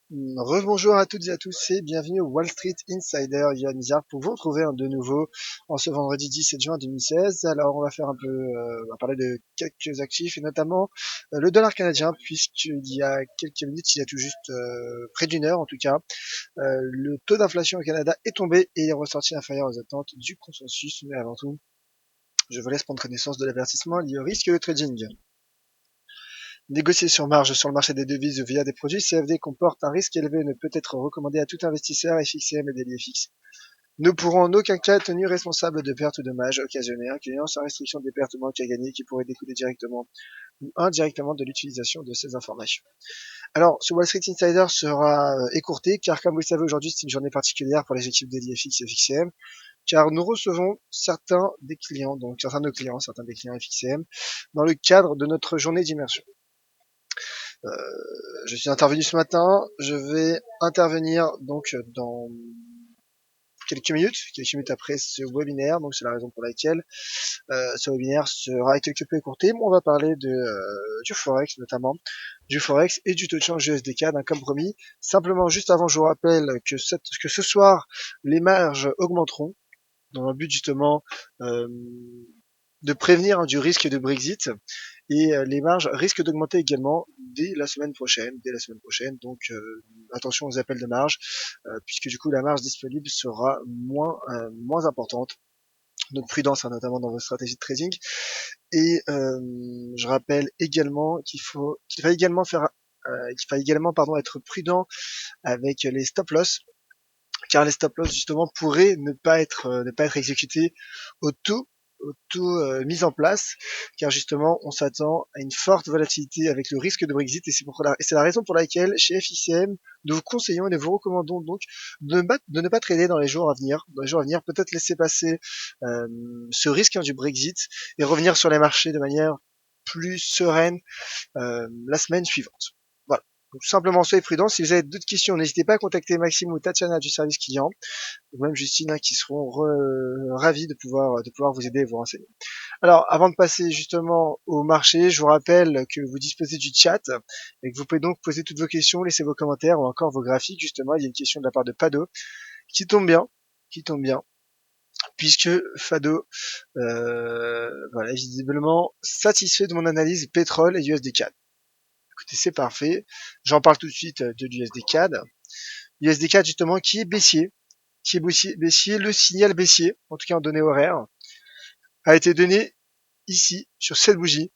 Rebonjour à toutes et à tous et bienvenue au Wall Street Insider, Yann Mizar, pour vous retrouver de nouveau en ce vendredi 17 juin 2016. Alors on va faire on va parler de quelques actifs et notamment le dollar canadien, puisqu'il y a quelques minutes, il y a tout juste près d'une heure en tout cas, le taux d'inflation au Canada est tombé et est ressorti inférieur aux attentes du consensus. Mais avant tout, je vous laisse prendre connaissance de l'avertissement lié au risque de trading. Négocier sur marge sur le marché des devises ou via des produits CFD comporte un risque élevé et ne peut être recommandé à tout investisseur FXCM et DLFX. Nous pourrons en aucun cas être tenus responsables de pertes ou dommages occasionnés, incluant sans restriction des pertes ou manques à gagner qui pourraient découler directement ou indirectement de l'utilisation de ces informations. Alors, ce Wall Street Insider sera écourté, car comme vous le savez aujourd'hui, c'est une journée particulière pour les équipes DLFX et FXCM, car nous recevons certains des clients, donc certains de nos clients, certains des clients FXCM, dans le cadre de notre journée d'immersion. Euh, je suis intervenu ce matin, je vais intervenir donc dans quelques minutes après ce webinaire, donc c'est la raison pour laquelle ce webinaire sera quelque peu écourté, mais on va parler du Forex notamment, du Forex et du taux de change USDK d'un compromis. Simplement, juste avant, je vous rappelle que ce soir, les marges augmenteront, dans le but justement de prévenir du risque de Brexit, et les marges risquent d'augmenter également dès la semaine prochaine. Donc attention aux appels de marge, puisque du coup la marge disponible sera moins importante. Donc prudence, hein, notamment dans vos stratégies de trading. Et je rappelle également qu'il faille également être prudent avec les stop loss, car les stop loss justement pourraient ne pas être exécutés au taux mis en place, car justement on s'attend à une forte volatilité avec le risque de Brexit, et c'est la raison pour laquelle chez FICM nous vous conseillons et nous vous recommandons donc de ne pas trader dans les jours à venir. Peut-être laisser passer ce risque du Brexit et revenir sur les marchés de manière plus sereine la semaine suivante. Voilà. Donc, tout simplement, soyez prudents. Si vous avez d'autres questions, n'hésitez pas à contacter Maxime ou Tatiana du service client, ou même Justine, hein, qui seront ravis de pouvoir vous aider et vous renseigner. Alors, avant de passer justement au marché, je vous rappelle que vous disposez du chat et que vous pouvez donc poser toutes vos questions, laisser vos commentaires ou encore vos graphiques. Justement, il y a une question de la part de Pado qui tombe bien, puisque Fado, voilà, est visiblement satisfait de mon analyse pétrole et USD CAD. Écoutez, c'est parfait. J'en parle tout de suite de l'USD CAD. USD CAD justement qui est baissier, le signal baissier, en tout cas en données horaires, a été donné ici sur cette bougie,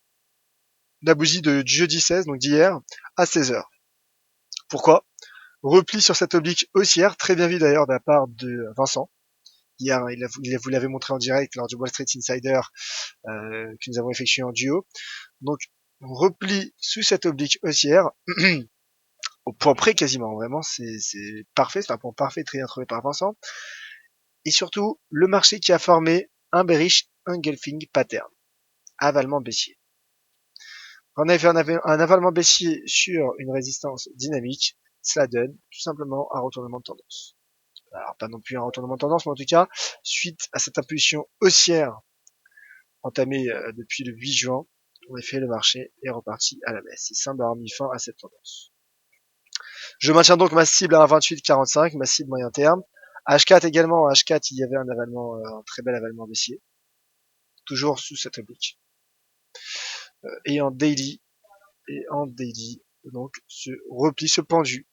la bougie du jeudi 16, donc d'hier, à 16 heures. Pourquoi? Repli sur cette oblique haussière, très bien vu d'ailleurs de la part de Vincent. Hier, vous l'avez montré en direct lors du Wall Street Insider que nous avons effectué en duo. Donc, repli sous cette oblique haussière, au point près quasiment, vraiment, c'est parfait, c'est un point parfait très bien trouvé par Vincent. Et surtout, le marché qui a formé un bearish engulfing pattern, avalement baissier. On a fait un avalement baissier sur une résistance dynamique, cela donne tout simplement un retournement de tendance. Alors pas non plus un retournement de tendance, mais en tout cas, suite à cette impulsion haussière entamée depuis le 8 juin, en effet le marché est reparti à la baisse. Il semble avoir mis fin à cette tendance. Je maintiens donc ma cible à 1,2845, ma cible moyen terme. H4 également, H4 il y avait un très bel avalement baissier, toujours sous cette oblique. Et en daily, donc ce repli, ce pendu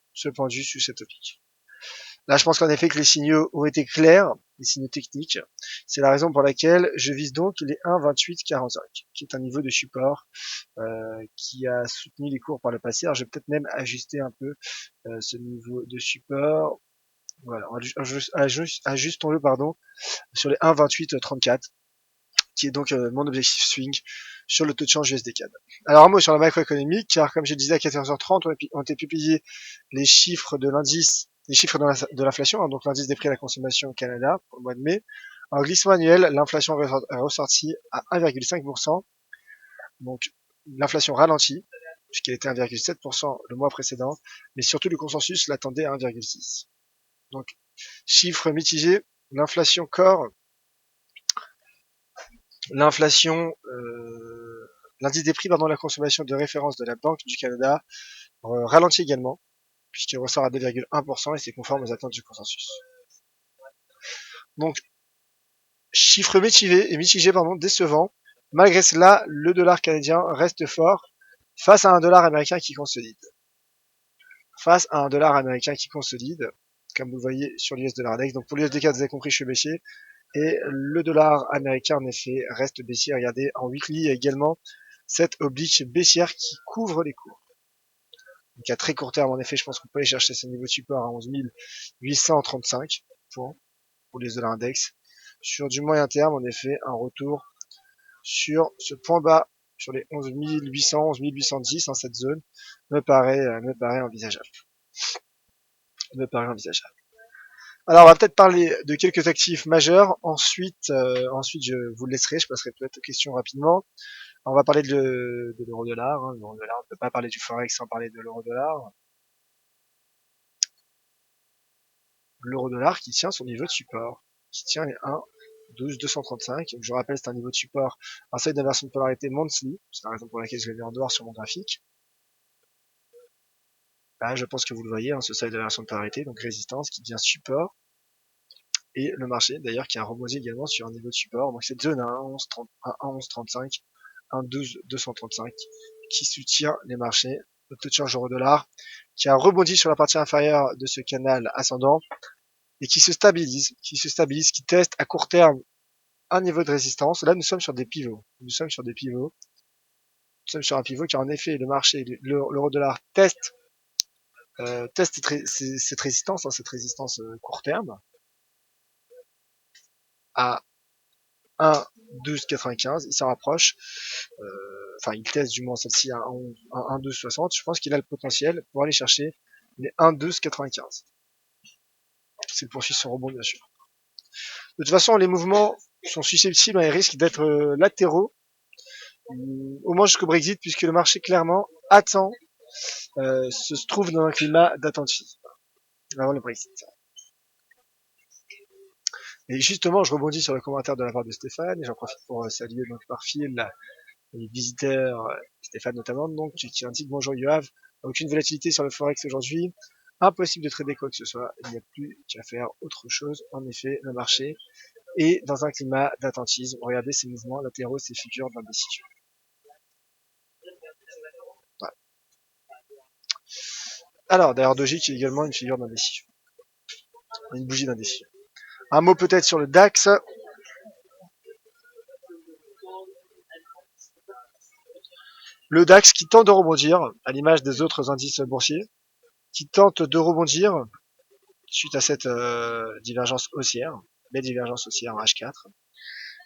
sous cette oblique. Là, je pense qu'en effet que les signaux ont été clairs, les signaux techniques. C'est la raison pour laquelle je vise donc les 1,2845, qui est un niveau de support qui a soutenu les cours par le passé. Alors, je vais peut-être même ajuster un peu ce niveau de support. Voilà, ajustons-le sur les 1,2834, qui est donc mon objectif swing sur le taux de change USD CAD. Alors un mot sur la macroéconomique, car comme je disais à 14h30, ont été publiés les chiffres de l'indice, les chiffres de l'inflation, hein, donc l'indice des prix à la consommation au Canada pour le mois de mai. En glissement annuel, l'inflation est ressortie à 1,5%, donc l'inflation ralentit, puisqu'elle était à 1,7% le mois précédent, mais surtout le consensus l'attendait à 1,6%. Donc chiffre mitigé, l'inflation core, l'inflation, l'indice des prix, pardon, la consommation de référence de la Banque du Canada ralentit également. puisqu'il ressort à 2,1% et c'est conforme aux attentes du consensus. Donc, chiffre mitigé, décevant. Malgré cela, le dollar canadien reste fort face à un dollar américain qui consolide. Comme vous le voyez sur l'US dollar index. Donc pour l'USDK, vous avez compris, je suis baissier. Et le dollar américain, en effet, reste baissier. Regardez, en weekly également, cette oblique baissière qui couvre les cours. Donc à très court terme, en effet, je pense qu'on peut aller chercher ce niveau de support à 11 835 pour les dollars index. Sur du moyen terme, en effet, un retour sur ce point bas, sur les 11 800, 11 810, cette zone, me paraît envisageable. Alors, on va peut-être parler de quelques actifs majeurs. Ensuite, je vous laisserai, je passerai peut-être aux questions rapidement. On va parler de l'euro-dollar. L'euro-dollar, on ne peut pas parler du forex sans parler de l'euro-dollar. L'euro-dollar qui tient son niveau de support, qui tient les 1,12,235. Je rappelle, c'est un niveau de support, un seuil d'inversion de polarité monthly. C'est la raison pour laquelle je l'ai mis en noir sur mon graphique. Là, je pense que vous le voyez, ce seuil d'inversion de polarité, donc résistance qui devient support. Et le marché, d'ailleurs, qui a rebondi également sur un niveau de support. Donc cette zone à 1,1135, 1,12,235, qui soutient les marchés. Le taux de change euro-dollar, qui a rebondi sur la partie inférieure de ce canal ascendant, et qui se stabilise, qui teste à court terme un niveau de résistance. Là, nous sommes sur des pivots. Nous sommes sur un pivot car en effet, le marché, l'euro-dollar teste cette résistance court terme à 1,12,95. Il s'en rapproche. Il teste du moins celle-ci à 1,12,60. Je pense qu'il a le potentiel pour aller chercher les 1,12,95. C'est poursuit son rebond, bien sûr. De toute façon, les mouvements sont susceptibles et risquent d'être latéraux, au moins jusqu'au Brexit, puisque le marché clairement attend, se trouve dans un climat d'attentisme avant le Brexit. Et justement, je rebondis sur le commentaire de la part de Stéphane, et j'en profite pour saluer donc par fil les visiteurs, Stéphane notamment, donc qui indique bonjour Yoav, aucune volatilité sur le forex aujourd'hui, impossible de trader quoi que ce soit, il n'y a plus qu'à faire autre chose. En effet, le marché est dans un climat d'attentisme. Regardez ces mouvements latéraux, ces figures d'indécision. Voilà. Alors, d'ailleurs, Doji qui est également une figure d'indécision, une bougie d'indécision. Un mot peut-être sur le DAX. Le DAX qui tente de rebondir, à l'image des autres indices boursiers, qui tente de rebondir suite à cette divergence haussière, belle divergence haussière en H4,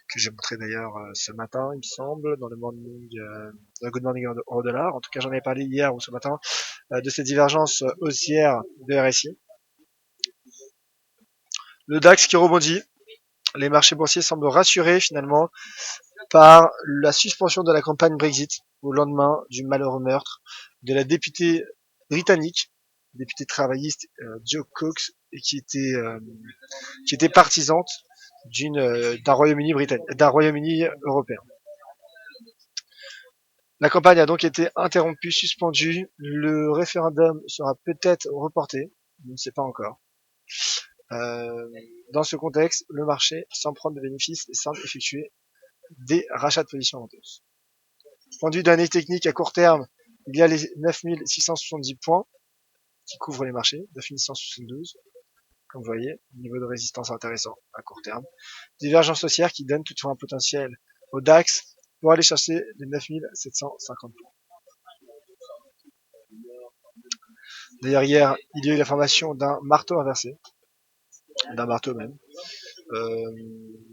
que j'ai montré d'ailleurs ce matin, il me semble, dans le morning, dans le Good Morning Euro-Dollar. En tout cas, j'en avais parlé hier ou ce matin de cette divergence haussière de RSI. Le DAX qui rebondit. Les marchés boursiers semblent rassurés finalement par la suspension de la campagne Brexit au lendemain du malheureux meurtre de la députée britannique, députée travailliste Jo Cox, et qui était partisante d'un Royaume-Uni européen. La campagne a donc été interrompue, suspendue. Le référendum sera peut-être reporté, on ne sait pas encore. Dans ce contexte, le marché, sans prendre de bénéfices, semble effectuer des rachats de positions honteuses. Point de vue d'année technique à court terme, il y a les 9670 points qui couvrent les marchés, 9672, comme vous voyez, niveau de résistance intéressant à court terme. Divergence haussière qui donne toutefois un potentiel au DAX pour aller chercher les 9750 points. D'ailleurs, hier, il y a eu la formation d'un marteau inversé, d'un marteau même,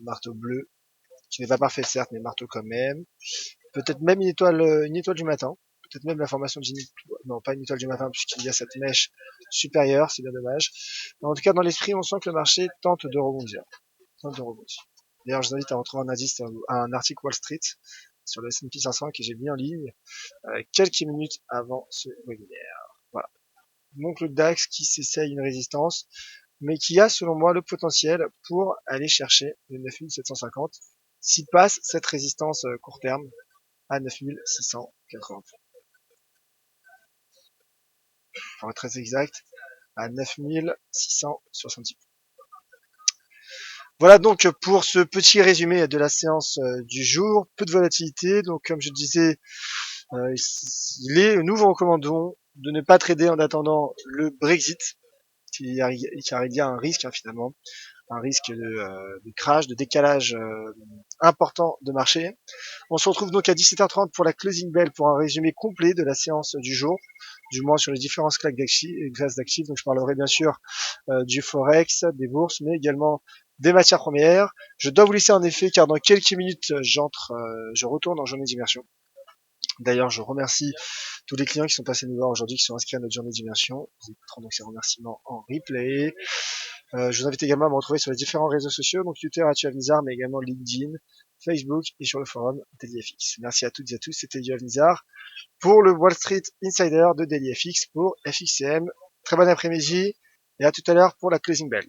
marteau bleu, qui n'est pas parfait certes, mais marteau quand même. Peut-être même une étoile du matin. Peut-être même la formation d'une étoile, non pas une étoile du matin puisqu'il y a cette mèche supérieure, c'est bien dommage. Mais en tout cas, dans l'esprit, on sent que le marché tente de rebondir. D'ailleurs, je vous invite à retrouver un article Wall Street sur le S&P 500 que j'ai mis en ligne quelques minutes avant ce webinaire. Voilà. Donc le DAX qui s'essaye une résistance, mais qui a selon moi le potentiel pour aller chercher les 9750 s'il passe cette résistance court terme à 9680. pour être très exact, à 9670. Voilà donc pour ce petit résumé de la séance du jour. Peu de volatilité, donc comme je disais, nous vous recommandons de ne pas trader en attendant le Brexit, car il y a un risque finalement, un risque de crash, de décalage important de marché. On se retrouve donc à 17h30 pour la closing bell pour un résumé complet de la séance du jour, du moins sur les différentes classes d'actifs. Donc je parlerai bien sûr du forex, des bourses, mais également des matières premières. Je dois vous laisser en effet car dans quelques minutes je retourne en journée d'immersion. D'ailleurs, je remercie tous les clients qui sont passés nous voir aujourd'hui, qui sont inscrits à notre journée d'immersion. Vous écouterez donc ces remerciements en replay. Je vous invite également à me retrouver sur les différents réseaux sociaux, donc Twitter @Nizar, mais également LinkedIn, Facebook et sur le forum DailyFX. Merci à toutes et à tous, c'était Yoav Nizar pour le Wall Street Insider de DailyFX pour FXCM. Très bon après-midi et à tout à l'heure pour la closing bell.